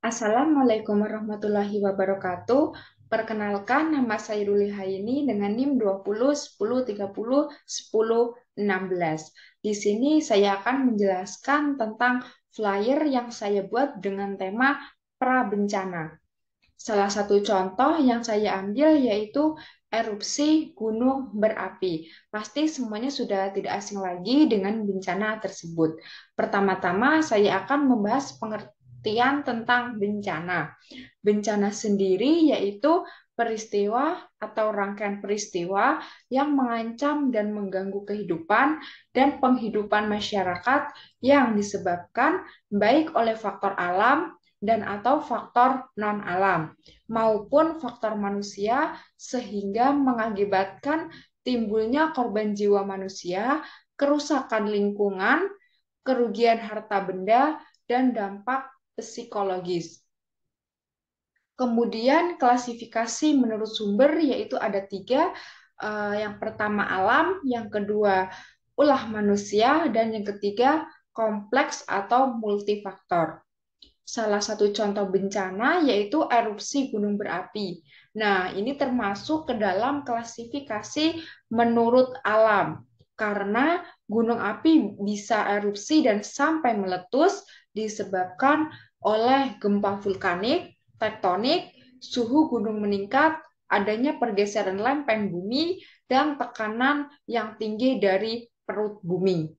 Assalamualaikum warahmatullahi wabarakatuh. Perkenalkan, nama saya Ruli Haini dengan NIM 20 10 30 10 16. Di sini saya akan menjelaskan tentang flyer yang saya buat dengan tema pra bencana. Salah satu contoh yang saya ambil yaitu erupsi gunung berapi. Pasti semuanya sudah tidak asing lagi dengan bencana tersebut. Pertama-tama saya akan membahas pengertian tentang bencana. Bencana sendiri yaitu peristiwa atau rangkaian peristiwa yang mengancam dan mengganggu kehidupan dan penghidupan masyarakat yang disebabkan baik oleh faktor alam dan atau faktor non-alam maupun faktor manusia sehingga mengakibatkan timbulnya korban jiwa manusia, kerusakan lingkungan, kerugian harta benda, dan dampak psikologis. Kemudian klasifikasi menurut sumber yaitu ada tiga. Yang pertama alam, yang kedua ulah manusia, dan yang ketiga kompleks atau multifaktor. Salah satu contoh bencana yaitu erupsi gunung berapi. Nah, ini termasuk ke dalam klasifikasi menurut alam. Karena gunung api bisa erupsi dan sampai meletus disebabkan oleh gempa vulkanik, tektonik, suhu gunung meningkat, adanya pergeseran lempeng bumi, dan tekanan yang tinggi dari perut bumi.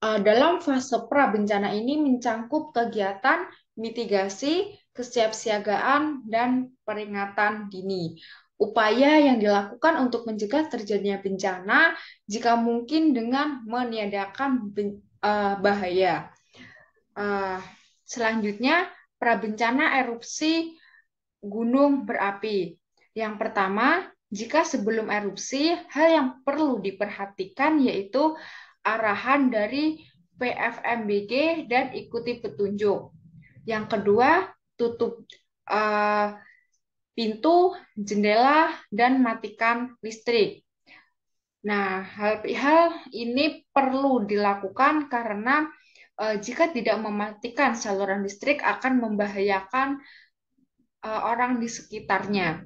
Dalam fase pra bencana ini mencangkup kegiatan mitigasi, kesiapsiagaan, dan peringatan dini. Upaya yang dilakukan untuk mencegah terjadinya bencana jika mungkin dengan meniadakan bahaya. Uh, Selanjutnya, prabencana erupsi gunung berapi. Yang pertama, jika sebelum erupsi, hal yang perlu diperhatikan yaitu arahan dari PFMBG dan ikuti petunjuk. Yang kedua, tutup uh, pintu, jendela, dan matikan listrik. Nah, hal-hal ini perlu dilakukan karena jika tidak mematikan saluran listrik akan membahayakan orang di sekitarnya.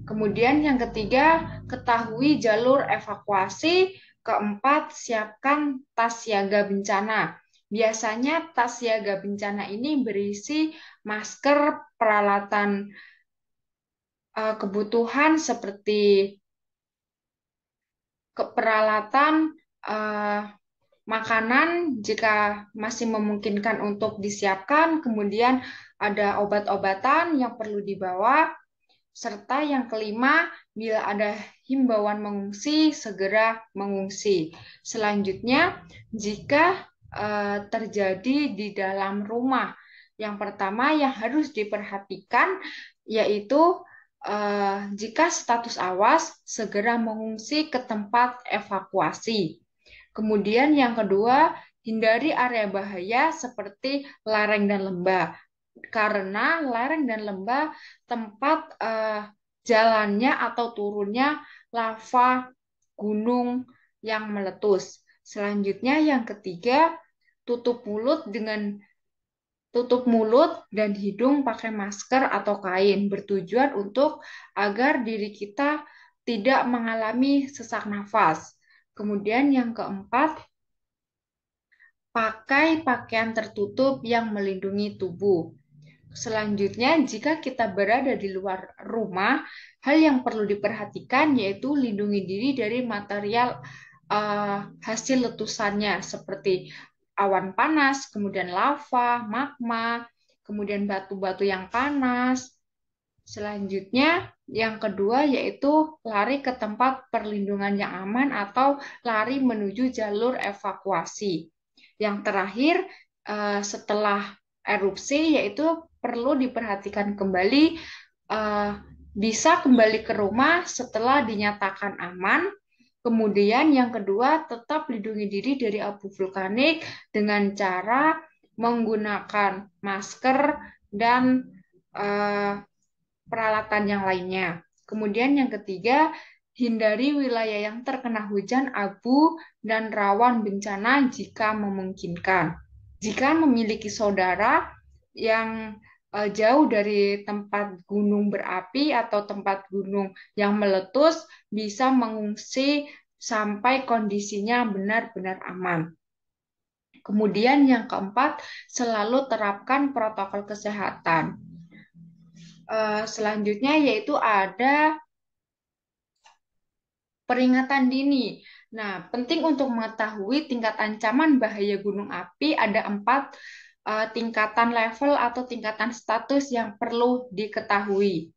Kemudian yang ketiga, ketahui jalur evakuasi. Keempat, siapkan tas siaga bencana. Biasanya tas siaga bencana ini berisi masker, peralatan kebutuhan seperti peralatan makanan jika masih memungkinkan untuk disiapkan, kemudian ada obat-obatan yang perlu dibawa, serta yang kelima, bila ada himbauan mengungsi, segera mengungsi. Selanjutnya, jika terjadi di dalam rumah, yang pertama yang harus diperhatikan yaitu jika status awas, segera mengungsi ke tempat evakuasi. Kemudian yang kedua, hindari area bahaya seperti lereng dan lembah karena lereng dan lembah tempat jalannya atau turunnya lava gunung yang meletus. Selanjutnya yang ketiga, tutup mulut dan hidung pakai masker atau kain bertujuan untuk agar diri kita tidak mengalami sesak nafas. Kemudian yang keempat, pakai pakaian tertutup yang melindungi tubuh. Selanjutnya, jika kita berada di luar rumah, hal yang perlu diperhatikan yaitu lindungi diri dari material hasil letusannya seperti awan panas, kemudian lava, magma, kemudian batu-batu yang panas. Selanjutnya, yang kedua yaitu lari ke tempat perlindungan yang aman atau lari menuju jalur evakuasi. Yang terakhir, setelah erupsi yaitu perlu diperhatikan kembali eh, bisa kembali ke rumah setelah dinyatakan aman. Kemudian yang kedua, tetap lindungi diri dari abu vulkanik dengan cara menggunakan masker dan eh, peralatan yang lainnya. Kemudian yang ketiga, hindari wilayah yang terkena hujan abu dan rawan bencana jika memungkinkan. Jika memiliki saudara yang jauh dari tempat gunung berapi atau tempat gunung yang meletus bisa mengungsi sampai kondisinya benar-benar aman. Kemudian yang keempat, selalu terapkan protokol kesehatan. Selanjutnya yaitu ada peringatan dini. Nah, penting untuk mengetahui tingkat ancaman bahaya gunung api ada 4 tingkatan level atau tingkatan status yang perlu diketahui.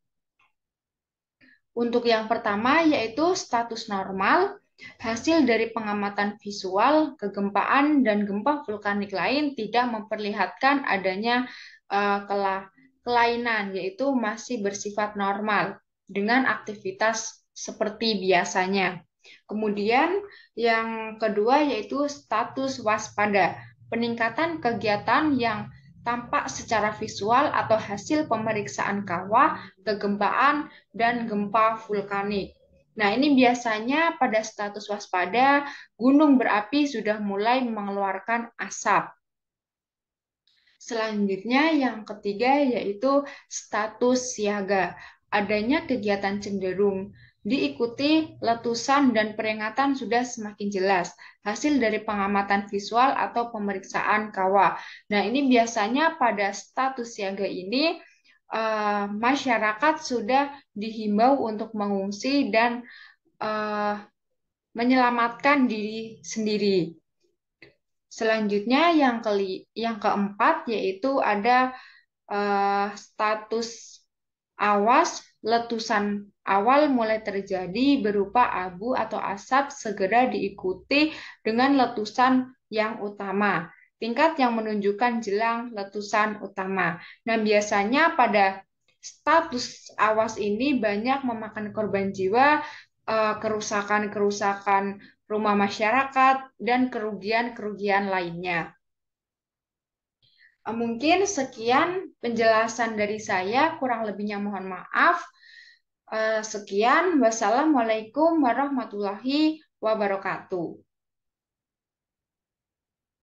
Untuk yang pertama yaitu status normal, hasil dari pengamatan visual, kegempaan, dan gempa vulkanik lain tidak memperlihatkan adanya kelainan, yaitu masih bersifat normal dengan aktivitas seperti biasanya. Kemudian yang kedua yaitu status waspada, peningkatan kegiatan yang tampak secara visual atau hasil pemeriksaan kawah, kegempaan, dan gempa vulkanik. Nah, ini biasanya pada status waspada, gunung berapi sudah mulai mengeluarkan asap. Selanjutnya, yang ketiga yaitu status siaga. Adanya kegiatan cenderung diikuti letusan dan peringatan sudah semakin jelas. Hasil dari pengamatan visual atau pemeriksaan kawah. Nah, ini biasanya pada status siaga ini masyarakat sudah dihimbau untuk mengungsi dan uh, menyelamatkan diri sendiri. Selanjutnya yang keempat yaitu ada status awas letusan awal mulai terjadi berupa abu atau asap segera diikuti dengan letusan yang utama. Tingkat yang menunjukkan jelang letusan utama. Nah, biasanya pada status awas ini banyak memakan korban jiwa, kerusakan-kerusakan rumah masyarakat, dan kerugian-kerugian lainnya. Mungkin sekian penjelasan dari saya, kurang lebihnya mohon maaf. Sekian, wassalamualaikum warahmatullahi wabarakatuh.